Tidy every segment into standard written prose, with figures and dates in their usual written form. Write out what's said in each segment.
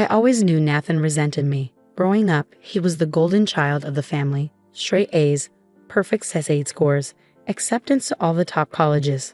I always knew Nathan resented me. Growing up, he was the golden child of the family. Straight A's, perfect SAT scores, acceptance to all the top colleges.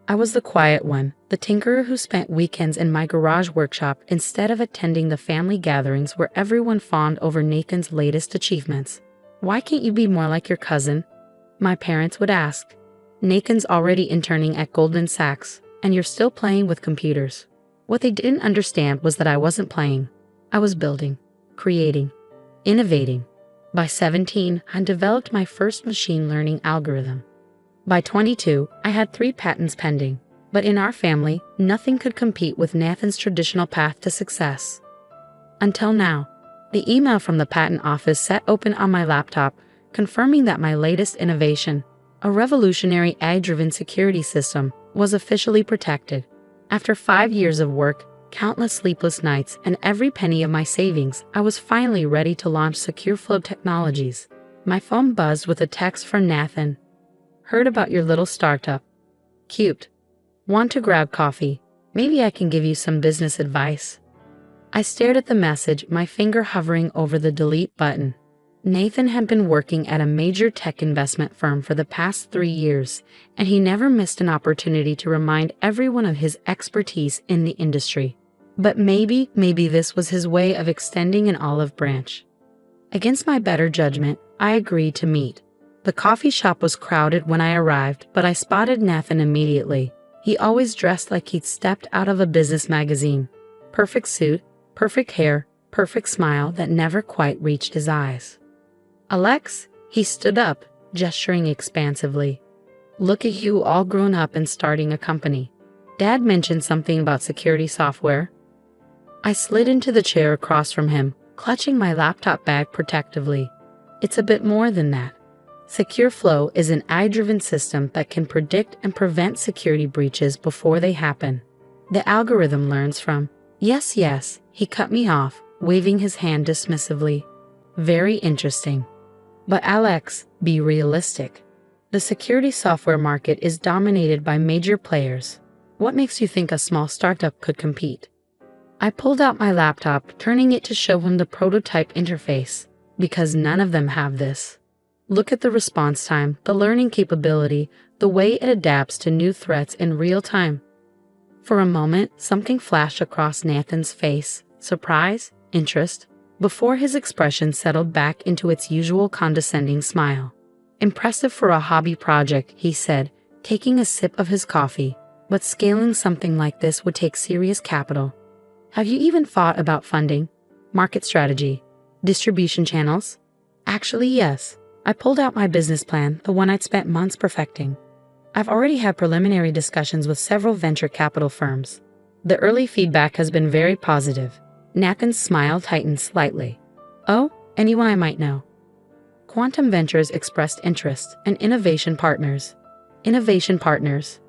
I was the quiet one, the tinkerer who spent weekends in my garage workshop instead of attending the family gatherings where everyone fawned over Nathan's latest achievements. "Why can't you be more like your cousin?" my parents would ask. "Nathan's already interning at Goldman Sachs, and you're still playing with computers." What they didn't understand was that I wasn't playing. I was building, creating, innovating. By 17, I developed my first machine learning algorithm. By 22, I had 3 patents pending. But in our family, nothing could compete with Nathan's traditional path to success. Until now. The email from the patent office sat open on my laptop, confirming that my latest innovation, a revolutionary AI-driven security system, was officially protected. After 5 years of work, countless sleepless nights, and every penny of my savings, I was finally ready to launch SecureFlow Technologies. My phone buzzed with a text from Nathan. "Heard about your little startup. Cute. Want to grab coffee? Maybe I can give you some business advice." I stared at the message, my finger hovering over the delete button. Nathan had been working at a major tech investment firm for the past 3 years, and he never missed an opportunity to remind everyone of his expertise in the industry. But maybe this was his way of extending an olive branch. Against my better judgment, I agreed to meet. The coffee shop was crowded when I arrived, but I spotted Nathan immediately. He always dressed like he'd stepped out of a business magazine. Perfect suit, perfect hair, perfect smile that never quite reached his eyes. "Alex," he stood up, gesturing expansively. "Look at you, all grown up and starting a company. Dad mentioned something about security software." I slid into the chair across from him, clutching my laptop bag protectively. "It's a bit more than that. SecureFlow is an AI-driven system that can predict and prevent security breaches before they happen. The algorithm learns from—" Yes, he cut me off, waving his hand dismissively. "Very interesting. But Alex, be realistic. The security software market is dominated by major players. What makes you think a small startup could compete?" I pulled out my laptop, turning it to show him the prototype interface. "Because none of them have this. Look at the response time, the learning capability, the way it adapts to new threats in real time." For a moment, something flashed across Nathan's face, surprise, interest, before his expression settled back into its usual condescending smile. "Impressive for a hobby project," he said, taking a sip of his coffee, "but scaling something like this would take serious capital. Have you even thought about funding, market strategy, distribution channels?" "Actually, yes. I pulled out my business plan, the one I'd spent months perfecting. I've already had preliminary discussions with several venture capital firms. The early feedback has been very positive." Nathan's smile tightened slightly. "Oh, anyone I might know?" Quantum Ventures expressed interest, and Innovation Partners. Innovation Partners.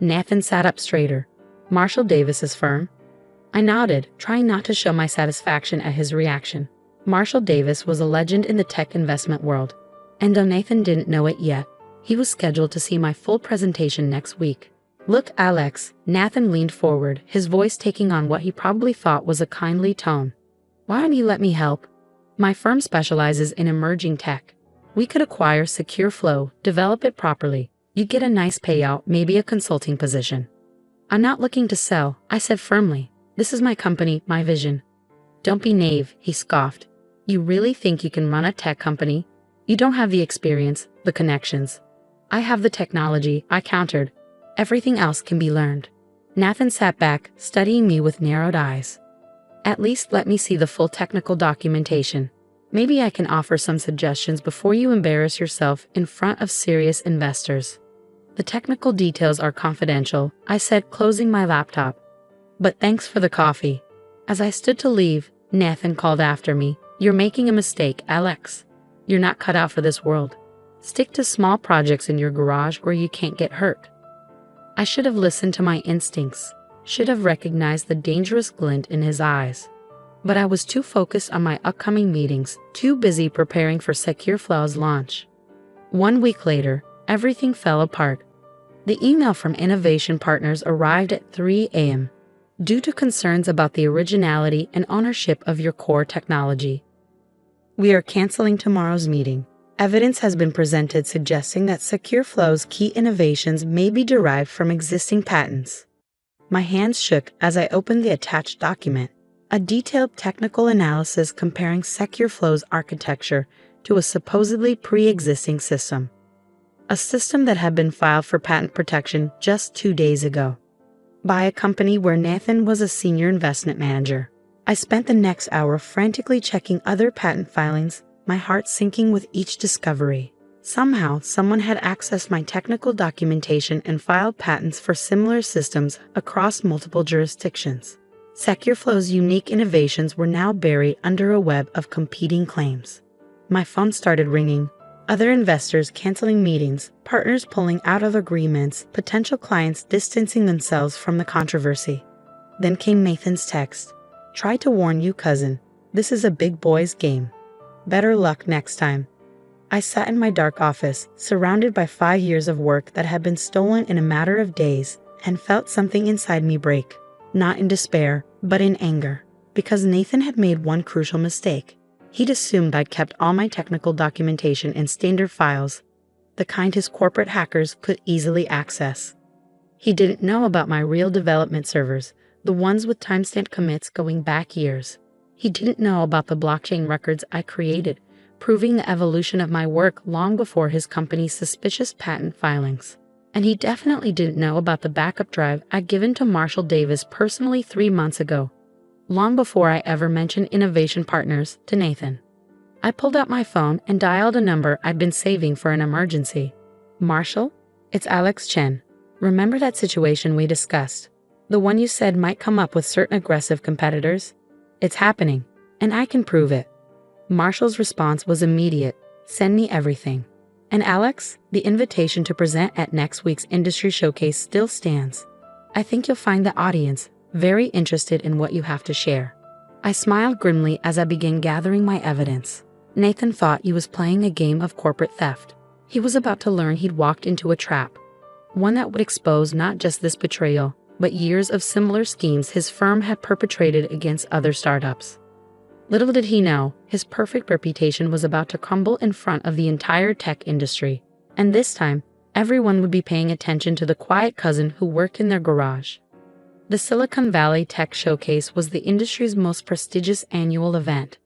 Nathan sat up straighter. "Marshall Davis's firm?" I nodded, trying not to show my satisfaction at his reaction. Marshall Davis was a legend in the tech investment world. And though Nathan didn't know it yet, he was scheduled to see my full presentation next week. "Look, Alex," Nathan leaned forward, his voice taking on what he probably thought was a kindly tone. "Why don't you let me help? My firm specializes in emerging tech. We could acquire SecureFlow, develop it properly. You'd get a nice payout, maybe a consulting position." "I'm not looking to sell," I said firmly. "This is my company, my vision." "Don't be naive," he scoffed. "You really think you can run a tech company? You don't have the experience, the connections." "I have the technology," I countered. "Everything else can be learned." Nathan sat back, studying me with narrowed eyes. "At least let me see the full technical documentation. Maybe I can offer some suggestions before you embarrass yourself in front of serious investors." "The technical details are confidential," I said, closing my laptop. "But thanks for the coffee." As I stood to leave, Nathan called after me. "You're making a mistake, Alex. You're not cut out for this world. Stick to small projects in your garage where you can't get hurt." I should have listened to my instincts, should have recognized the dangerous glint in his eyes. But I was too focused on my upcoming meetings, too busy preparing for SecureFlow's launch. 1 week later, everything fell apart. The email from Innovation Partners arrived at 3 a.m. due to concerns about the originality and ownership of your core technology. We are canceling tomorrow's meeting. Evidence has been presented suggesting that SecureFlow's key innovations may be derived from existing patents. My hands shook as I opened the attached document, a detailed technical analysis comparing SecureFlow's architecture to a supposedly pre-existing system. A system that had been filed for patent protection just 2 days ago, by a company where Nathan was a senior investment manager. I spent the next hour frantically checking other patent filings, my heart sinking with each discovery. Somehow, someone had accessed my technical documentation and filed patents for similar systems across multiple jurisdictions. SecureFlow's unique innovations were now buried under a web of competing claims. My phone started ringing. Other investors canceling meetings, partners pulling out of agreements, potential clients distancing themselves from the controversy. Then came Nathan's text. "Try to warn you, cousin. This is a big boys game. Better luck next time." I sat in my dark office, surrounded by 5 years of work that had been stolen in a matter of days, and felt something inside me break. Not in despair, but in anger. Because Nathan had made one crucial mistake. He'd assumed I'd kept all my technical documentation in standard files, the kind his corporate hackers could easily access. He didn't know about my real development servers, the ones with timestamp commits going back years. He didn't know about the blockchain records I created, proving the evolution of my work long before his company's suspicious patent filings. And he definitely didn't know about the backup drive I'd given to Marshall Davis personally 3 months ago, long before I ever mentioned Innovation Partners to Nathan. I pulled out my phone and dialed a number I'd been saving for an emergency. "Marshall? It's Alex Chen. Remember that situation we discussed? The one you said might come up with certain aggressive competitors? It's happening, and I can prove it." Marshall's response was immediate. "Send me everything." "And Alex, the invitation to present at next week's industry showcase still stands. I think you'll find the audience very interested in what you have to share." I smiled grimly as I began gathering my evidence. Nathan thought he was playing a game of corporate theft. He was about to learn he'd walked into a trap, one that would expose not just this betrayal, but years of similar schemes his firm had perpetrated against other startups. Little did he know, his perfect reputation was about to crumble in front of the entire tech industry. And this time, everyone would be paying attention to the quiet cousin who worked in their garage. The Silicon Valley Tech Showcase was the industry's most prestigious annual event.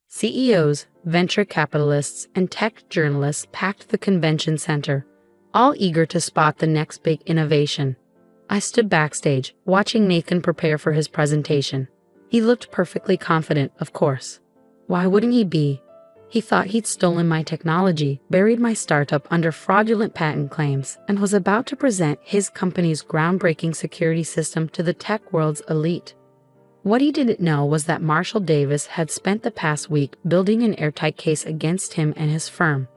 CEOs, venture capitalists, and tech journalists packed the convention center, all eager to spot the next big innovation. I stood backstage, watching Nathan prepare for his presentation. He looked perfectly confident, of course. Why wouldn't he be? He thought he'd stolen my technology, buried my startup under fraudulent patent claims, and was about to present his company's groundbreaking security system to the tech world's elite. What he didn't know was that Marshall Davis had spent the past week building an airtight case against him and his firm.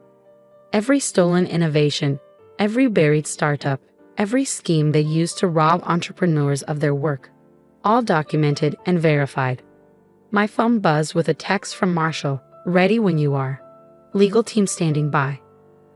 Every stolen innovation, every buried startup, every scheme they used to rob entrepreneurs of their work, all documented and verified. My phone buzzed with a text from Marshall. "Ready when you are. Legal team standing by."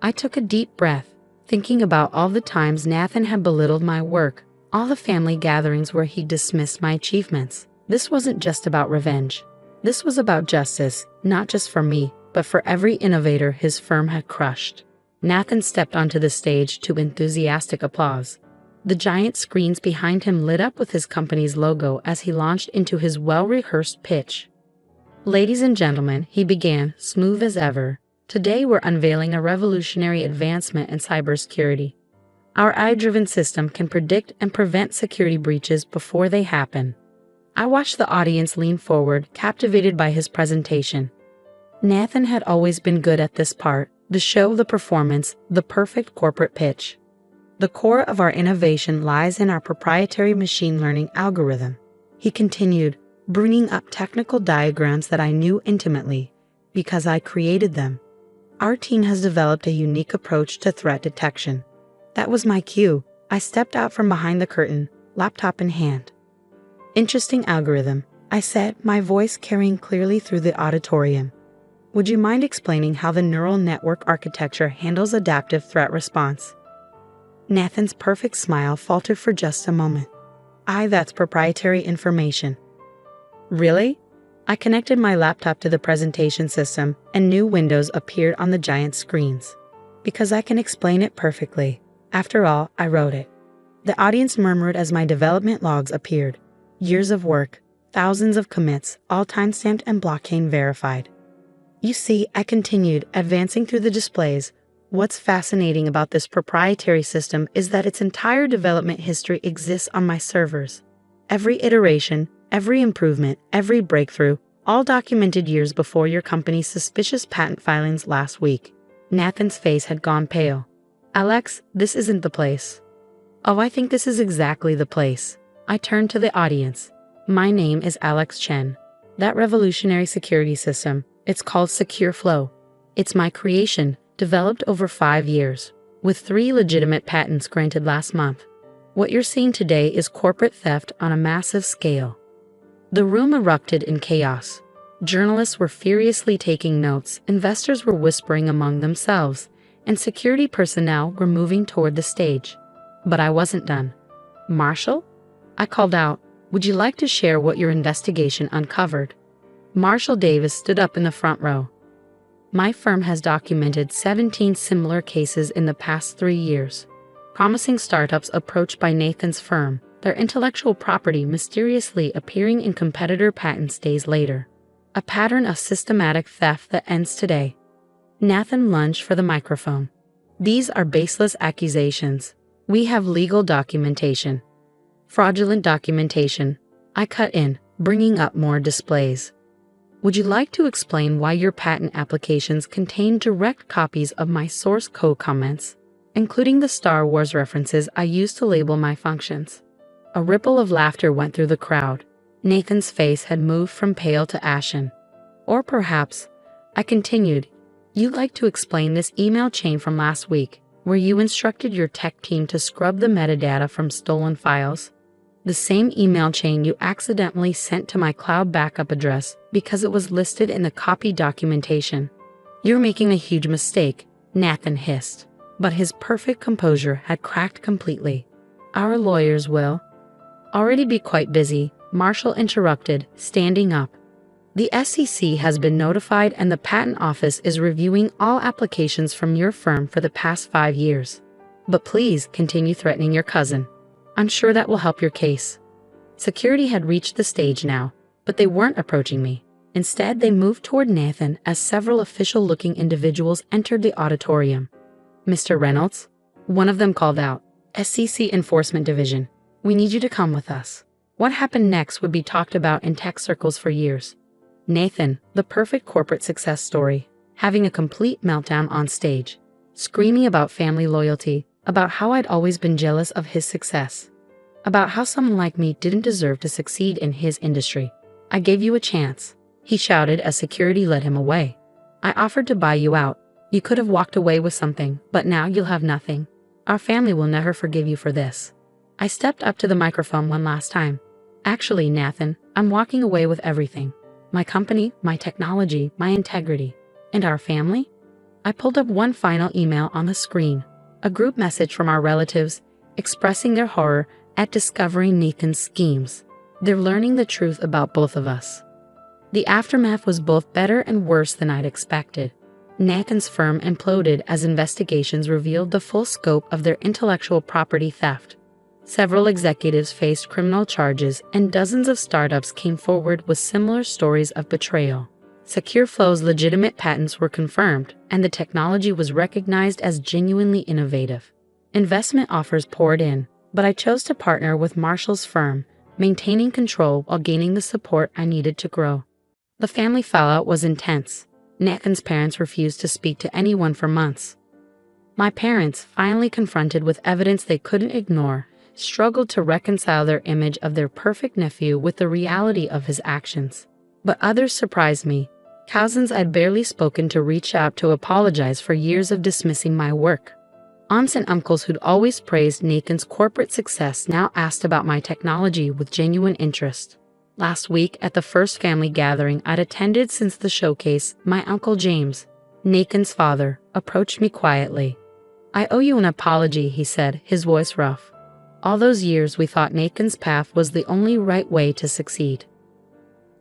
I took a deep breath, thinking about all the times Nathan had belittled my work, all the family gatherings where he dismissed my achievements. This wasn't just about revenge. This was about justice, not just for me, but for every innovator his firm had crushed. Nathan stepped onto the stage to enthusiastic applause. The giant screens behind him lit up with his company's logo as he launched into his well-rehearsed pitch. "Ladies and gentlemen," he began, smooth as ever, "today we're unveiling a revolutionary advancement in cybersecurity. Our AI-driven system can predict and prevent security breaches before they happen." I watched the audience lean forward, captivated by his presentation. Nathan had always been good at this part, the show, the performance, the perfect corporate pitch. "The core of our innovation lies in our proprietary machine learning algorithm," he continued, bringing up technical diagrams that I knew intimately, because I created them. "Our team has developed a unique approach to threat detection." That was my cue. I stepped out from behind the curtain, laptop in hand. "Interesting algorithm," I said, my voice carrying clearly through the auditorium. "Would you mind explaining how the neural network architecture handles adaptive threat response?" Nathan's perfect smile faltered for just a moment. That's proprietary information. Really? I connected my laptop to the presentation system, and new windows appeared on the giant screens. Because I can explain it perfectly. After all, I wrote it. The audience murmured as my development logs appeared. Years of work, thousands of commits, all timestamped and blockchain verified. You see, I continued, advancing through the displays. What's fascinating about this proprietary system is that its entire development history exists on my servers. Every iteration, every improvement, every breakthrough, all documented years before your company's suspicious patent filings last week. Nathan's face had gone pale. Alex, this isn't the place. Oh, I think this is exactly the place. I turned to the audience. My name is Alex Chen. That revolutionary security system, it's called Secure Flow. It's my creation, developed over 5 years, with 3 legitimate patents granted last month. What you're seeing today is corporate theft on a massive scale. The room erupted in chaos. Journalists were furiously taking notes, investors were whispering among themselves, and security personnel were moving toward the stage. But I wasn't done. Marshall? I called out, would you like to share what your investigation uncovered? Marshall Davis stood up in the front row. My firm has documented 17 similar cases in the past 3 years. Promising startups approached by Nathan's firm, their intellectual property mysteriously appearing in competitor patents days later. A pattern of systematic theft that ends today. Nathan lunged for the microphone. These are baseless accusations. We have legal documentation. Fraudulent documentation. I cut in, bringing up more displays. Would you like to explain why your patent applications contain direct copies of my source code comments, including the Star Wars references I used to label my functions? A ripple of laughter went through the crowd. Nathan's face had moved from pale to ashen. Or perhaps, I continued, you'd like to explain this email chain from last week, where you instructed your tech team to scrub the metadata from stolen files? The same email chain you accidentally sent to my cloud backup address because it was listed in the copy documentation. You're making a huge mistake, Nathan hissed. But his perfect composure had cracked completely. Our lawyers will already be quite busy, Marshall interrupted, standing up. The SEC has been notified and the Patent Office is reviewing all applications from your firm for the past 5 years. But please continue threatening your cousin. I'm sure that will help your case. Security had reached the stage now, but they weren't approaching me. Instead, they moved toward Nathan as several official-looking individuals entered the auditorium. Mr. Reynolds? One of them called out. SEC Enforcement Division. We need you to come with us. What happened next would be talked about in tech circles for years. Nathan, the perfect corporate success story, having a complete meltdown on stage, screaming about family loyalty, about how I'd always been jealous of his success, about how someone like me didn't deserve to succeed in his industry. I gave you a chance, he shouted as security led him away. I offered to buy you out. You could have walked away with something, but now you'll have nothing. Our family will never forgive you for this. I stepped up to the microphone one last time. Actually, Nathan, I'm walking away with everything. My company, my technology, my integrity. And our family? I pulled up one final email on the screen. A group message from our relatives, expressing their horror at discovering Nathan's schemes. They're learning the truth about both of us. The aftermath was both better and worse than I'd expected. Nathan's firm imploded as investigations revealed the full scope of their intellectual property theft. Several executives faced criminal charges, and dozens of startups came forward with similar stories of betrayal. Secure Flow's legitimate patents were confirmed, and the technology was recognized as genuinely innovative. Investment offers poured in, but I chose to partner with Marshall's firm, maintaining control while gaining the support I needed to grow. The family fallout was intense. Nathan's parents refused to speak to anyone for months. My parents, finally confronted with evidence they couldn't ignore, struggled to reconcile their image of their perfect nephew with the reality of his actions. But others surprised me. Cousins I'd barely spoken to reached out to apologize for years of dismissing my work. Aunts and uncles who'd always praised Nathan's corporate success now asked about my technology with genuine interest. Last week, at the first family gathering I'd attended since the showcase, my Uncle James, Nathan's father, approached me quietly. I owe you an apology, he said, his voice rough. All those years we thought Nathan's path was the only right way to succeed.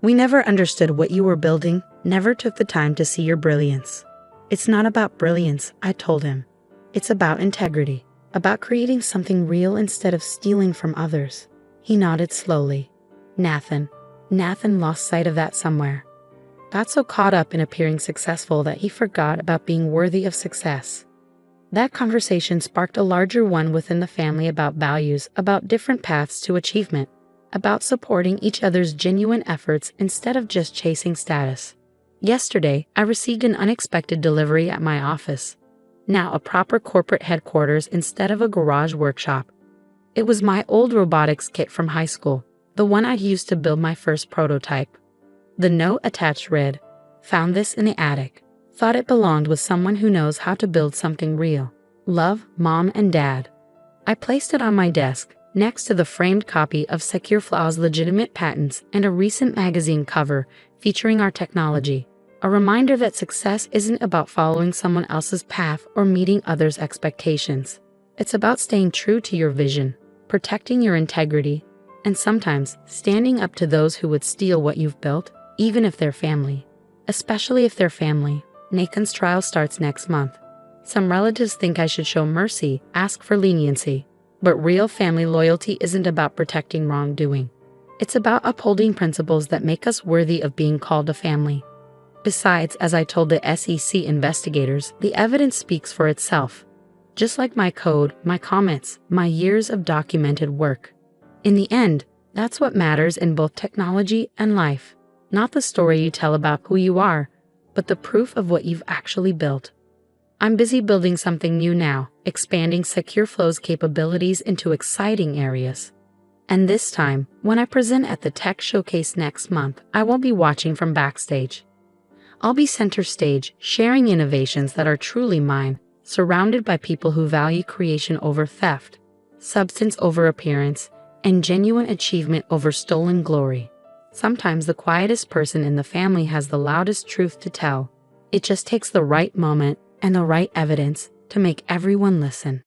We never understood what you were building, never took the time to see your brilliance. It's not about brilliance, I told him. It's about integrity, about creating something real instead of stealing from others. He nodded slowly. Nathan lost sight of that somewhere. Got so caught up in appearing successful that he forgot about being worthy of success. That conversation sparked a larger one within the family about values, about different paths to achievement, about supporting each other's genuine efforts instead of just chasing status. Yesterday, I received an unexpected delivery at my office. Now a proper corporate headquarters instead of a garage workshop. It was my old robotics kit from high school, the one I'd used to build my first prototype. The note attached read, "Found this in the attic. Thought it belonged with someone who knows how to build something real. Love, Mom and Dad." I placed it on my desk, next to the framed copy of SecureFlow's legitimate patents and a recent magazine cover featuring our technology. A reminder that success isn't about following someone else's path or meeting others' expectations. It's about staying true to your vision, protecting your integrity, and sometimes standing up to those who would steal what you've built, even if they're family. Especially if they're family. Nathan's trial starts next month. Some relatives think I should show mercy, ask for leniency. But real family loyalty isn't about protecting wrongdoing. It's about upholding principles that make us worthy of being called a family. Besides, as I told the SEC investigators, the evidence speaks for itself. Just like my code, my comments, my years of documented work. In the end, that's what matters in both technology and life. Not the story you tell about who you are, but the proof of what you've actually built. I'm busy building something new now, expanding SecureFlow's capabilities into exciting areas. And this time, when I present at the Tech Showcase next month, I won't be watching from backstage. I'll be center stage, sharing innovations that are truly mine, surrounded by people who value creation over theft, substance over appearance, and genuine achievement over stolen glory. Sometimes the quietest person in the family has the loudest truth to tell. It just takes the right moment and the right evidence to make everyone listen.